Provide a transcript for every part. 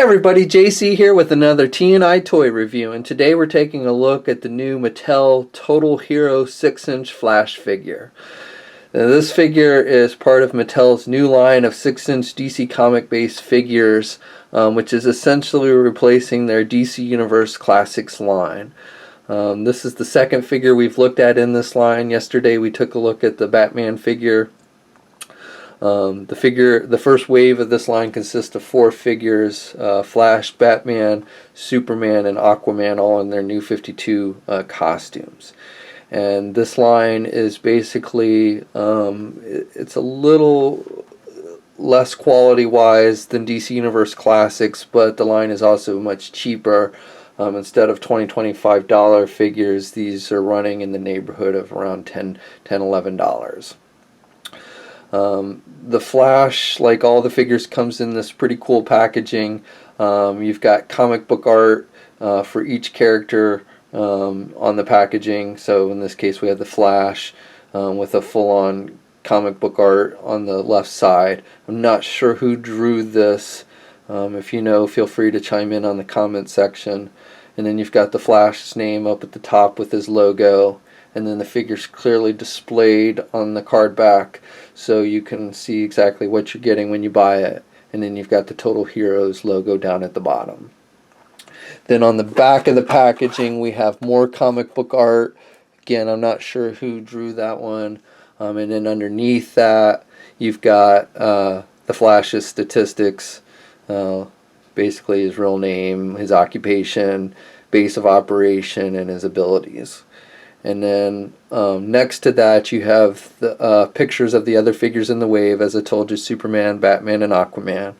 everybody, JC here with another T&I toy review, and today we're taking a look at the new Mattel Total Hero 6-inch Flash figure. Now, this figure is part of Mattel's new line of 6-inch DC comic-based figures, which is essentially replacing their DC Universe Classics line. This is the second figure we've looked at in this line. Yesterday we took a look at the Batman figure. The first wave of this line consists of 4 figures: Flash, Batman, Superman, and Aquaman, all in their new 52 costumes. And this line is basically, it's a little less quality-wise than DC Universe Classics, but the line is also much cheaper. Instead of $25 figures, these are running in the neighborhood of around $11. The Flash, like all the figures, comes in this pretty cool packaging. You've got comic book art for each character on the packaging. So in this case we have the Flash with a full-on comic book art on the left side. I'm not sure who drew this. If you know, feel free to chime in on the comment section. And then you've got the Flash's name up at the top with his logo. And then the figure's clearly displayed on the card back, so you can see exactly what you're getting when you buy it. And then you've got the Total Heroes logo down at the bottom. Then on the back of the packaging we have more comic book art. Again, I'm not sure who drew that one. And then underneath that you've got the Flash's statistics, basically his real name, his occupation, base of operation, and his abilities. And then next to that you have the pictures of the other figures in the wave, as I told you: Superman, Batman, and Aquaman.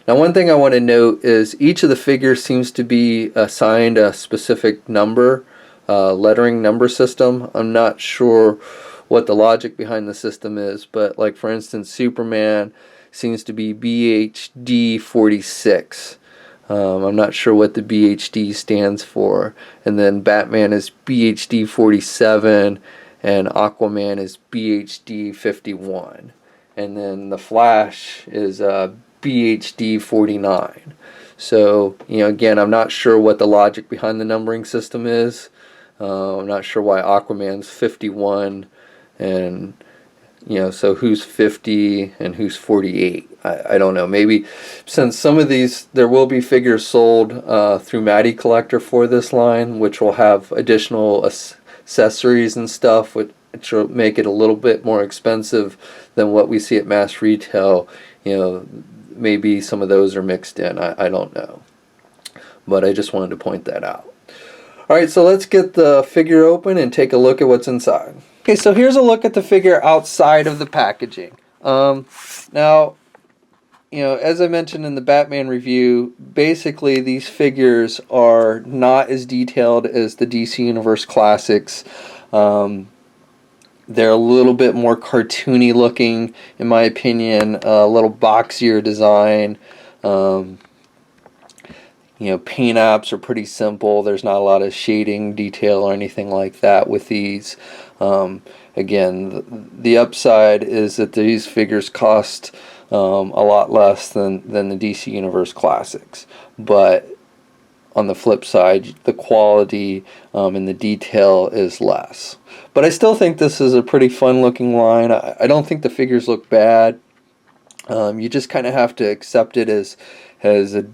Now, one thing I want to note is each of the figures seems to be assigned a specific number, lettering number system. I'm not sure what the logic behind the system is, but like for instance, Superman seems to be BHD 46. I'm not sure what the BHD stands for. And then Batman is BHD 47 and Aquaman is BHD 51. And then the Flash is BHD 49. So, again, I'm not sure what the logic behind the numbering system is. I'm not sure why Aquaman's 51 and so who's 50 and who's 48? I don't know. Maybe since some of these, there will be figures sold through Mattel Collector for this line, which will have additional accessories and stuff, which will make it a little bit more expensive than what we see at mass retail. Maybe some of those are mixed in. I don't know. But I just wanted to point that out. Alright, so let's get the figure open and take a look at what's inside. Okay, so here's a look at the figure outside of the packaging. Now, as I mentioned in the Batman review, basically these figures are not as detailed as the DC Universe Classics. They're a little bit more cartoony looking, in my opinion, a little boxier design. Paint apps are pretty simple. There's not a lot of shading detail or anything like that with these. Again, the upside is that these figures cost a lot less than the DC Universe Classics. But on the flip side, the quality and the detail is less. But I still think this is a pretty fun looking line. I don't think the figures look bad. You just kind of have to accept it as a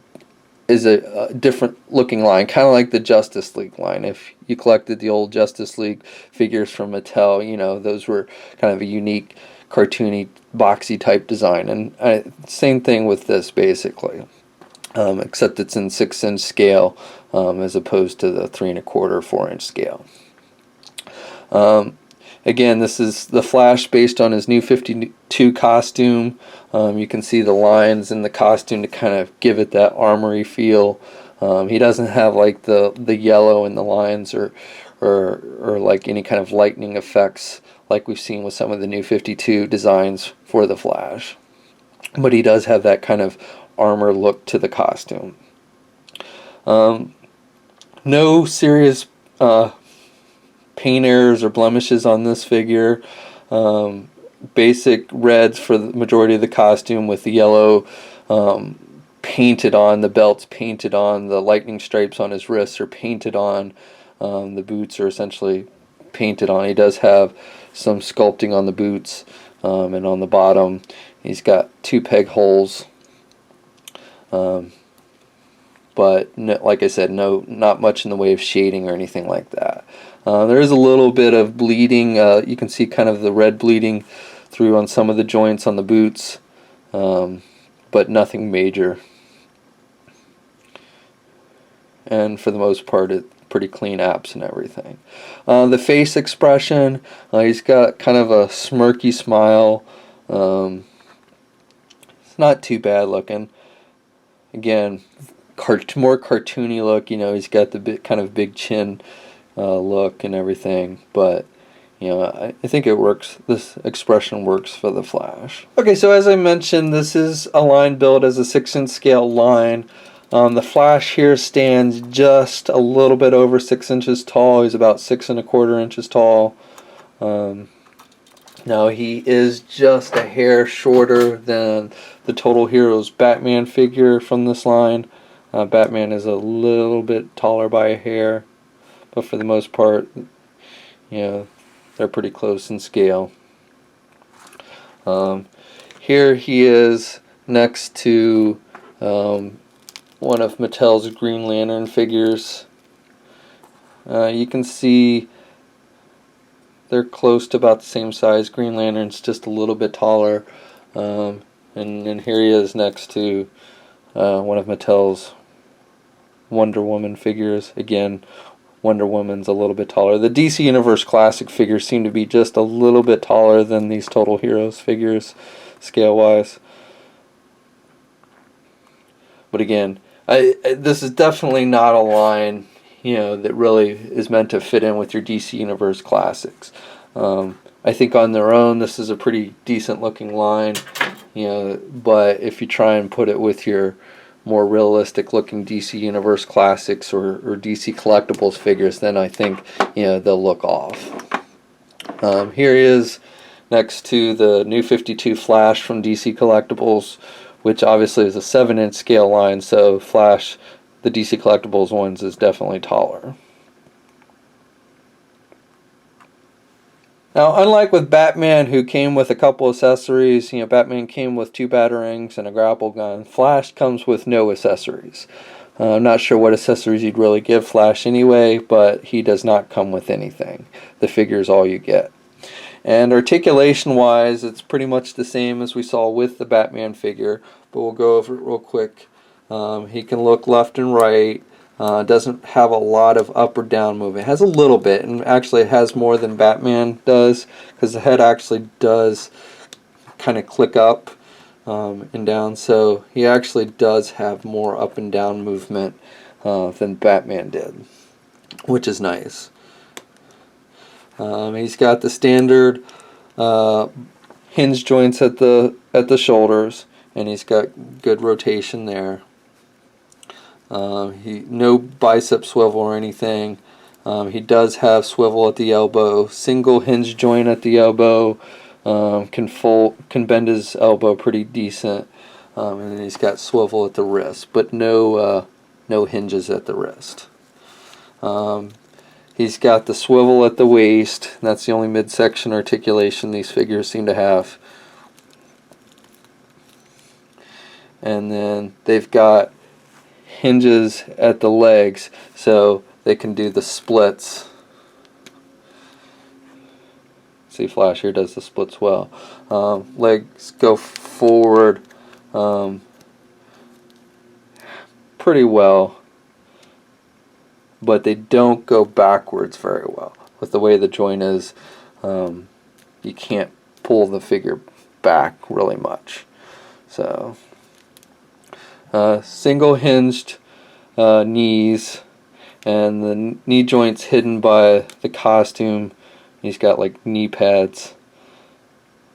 different looking line, kind of like the Justice League line. If you collected the old Justice League figures from Mattel, those were kind of a unique, cartoony, boxy type design. And same thing with this, basically, except it's in 6-inch scale as opposed to the 3 1/4, 4-inch scale. Again, this is the Flash based on his new 52 costume. You can see the lines in the costume to kind of give it that armory feel. He doesn't have like the yellow in the lines or like any kind of lightning effects like we've seen with some of the new 52 designs for the Flash. But he does have that kind of armor look to the costume. No serious paint errors or blemishes on this figure. Basic reds for the majority of the costume with the yellow painted on. The belt's painted on. The lightning stripes on his wrists are painted on. The boots are essentially painted on. He does have some sculpting on the boots, and on the bottom he's got 2 peg holes. But no, like I said, not much in the way of shading or anything like that. There is a little bit of bleeding. You can see kind of the red bleeding through on some of the joints on the boots, but nothing major. And for the most part, it's pretty clean apps and everything. The face expression, he's got kind of a smirky smile. It's not too bad looking. Again, more cartoony look. He's got the kind of big chin look and everything, but I think it works. This expression works for the Flash. Okay, so as I mentioned, this is a line built as a 6-inch scale line. The Flash here stands just a little bit over 6 inches tall. He's about 6 1/4 inches tall. Now he is just a hair shorter than the Total Heroes Batman figure from this line. Batman is a little bit taller by a hair, but for the most part, they're pretty close in scale. Here he is next to one of Mattel's Green Lantern figures. You can see they're close to about the same size. Green Lantern's just a little bit taller. And here he is next to one of Mattel's Wonder Woman figures. Again, Wonder Woman's a little bit taller. The DC Universe Classic figures seem to be just a little bit taller than these Total Heroes figures, scale-wise. But again, this is definitely not a line, that really is meant to fit in with your DC Universe Classics. I think on their own, this is a pretty decent-looking line, but if you try and put it with your more realistic looking DC Universe Classics or DC Collectibles figures, then I think they'll look off. Here he is next to the New 52 Flash from DC Collectibles, which obviously is a 7-inch scale line, so Flash, the DC Collectibles ones, is definitely taller. Now, unlike with Batman, who came with a couple accessories, Batman came with 2 batarangs and a grapple gun. Flash comes with no accessories. I'm not sure what accessories you'd really give Flash anyway, but he does not come with anything. The figure is all you get. And articulation-wise, it's pretty much the same as we saw with the Batman figure, but we'll go over it real quick. He can look left and right. Doesn't have a lot of up or down movement. It has a little bit, and actually it has more than Batman does, because the head actually does kind of click up and down, so he actually does have more up and down movement than Batman did, which is nice. He's got the standard hinge joints at the shoulders, and he's got good rotation there. No bicep swivel or anything. He does have swivel at the elbow, single hinge joint at the elbow. Can bend his elbow pretty decent, and then he's got swivel at the wrist, but no hinges at the wrist. He's got the swivel at the waist. That's the only midsection articulation these figures seem to have. And then they've got hinges at the legs, so they can do the splits. See, Flash here does the splits well. Legs go forward pretty well, but they don't go backwards very well. With the way the joint is, you can't pull the figure back really much. So single hinged knees, and the knee joint's hidden by the costume. He's got like knee pads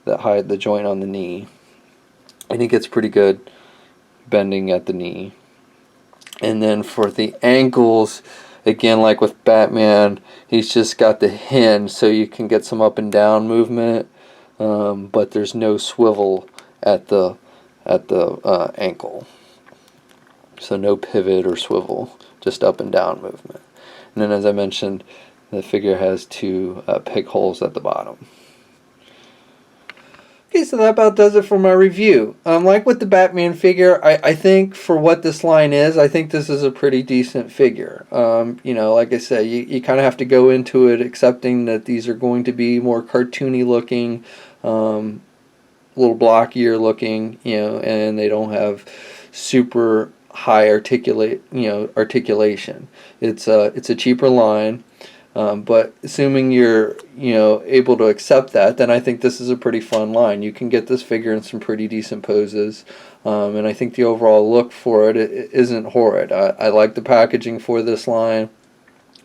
that hide the joint on the knee, and he gets pretty good bending at the knee. And then for the ankles, again, like with Batman, he's just got the hinge, so you can get some up and down movement, but there's no swivel at the ankle. So no pivot or swivel, just up and down movement. And then, as I mentioned, the figure has two peg holes at the bottom. Okay, so that about does it for my review. Like with the Batman figure, I think for what this line is, I think this is a pretty decent figure. You know, like I said, you kind of have to go into it accepting that these are going to be more cartoony looking, a little blockier looking, you know, and they don't have super high articulation. It's a cheaper line. But assuming you're, you know, able to accept that, then I think this is a pretty fun line. You can get this figure in some pretty decent poses, and I think the overall look for it isn't horrid. I like the packaging for this line,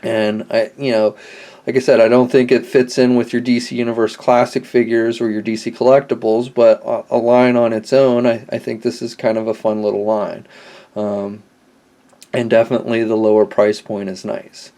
and you know, like I said, I don't think it fits in with your DC Universe Classic figures or your DC collectibles, but a line on its own, I think this is kind of a fun little line, and definitely the lower price point is nice.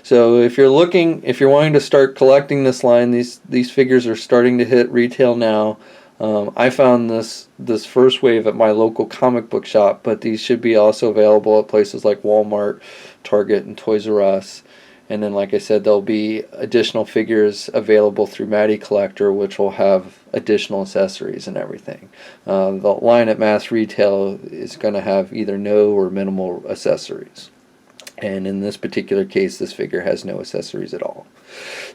So if you're wanting to start collecting this line, these figures are starting to hit retail now. I found this first wave at my local comic book shop, but these should be also available at places like Walmart, Target, and Toys R Us. And then, like I said, there'll be additional figures available through Matty Collector, which will have additional accessories and everything. The line at mass retail is going to have either no or minimal accessories. And in this particular case, this figure has no accessories at all.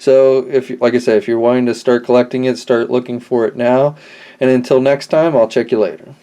So, like I said, if you're wanting to start collecting it, start looking for it now. And until next time, I'll check you later.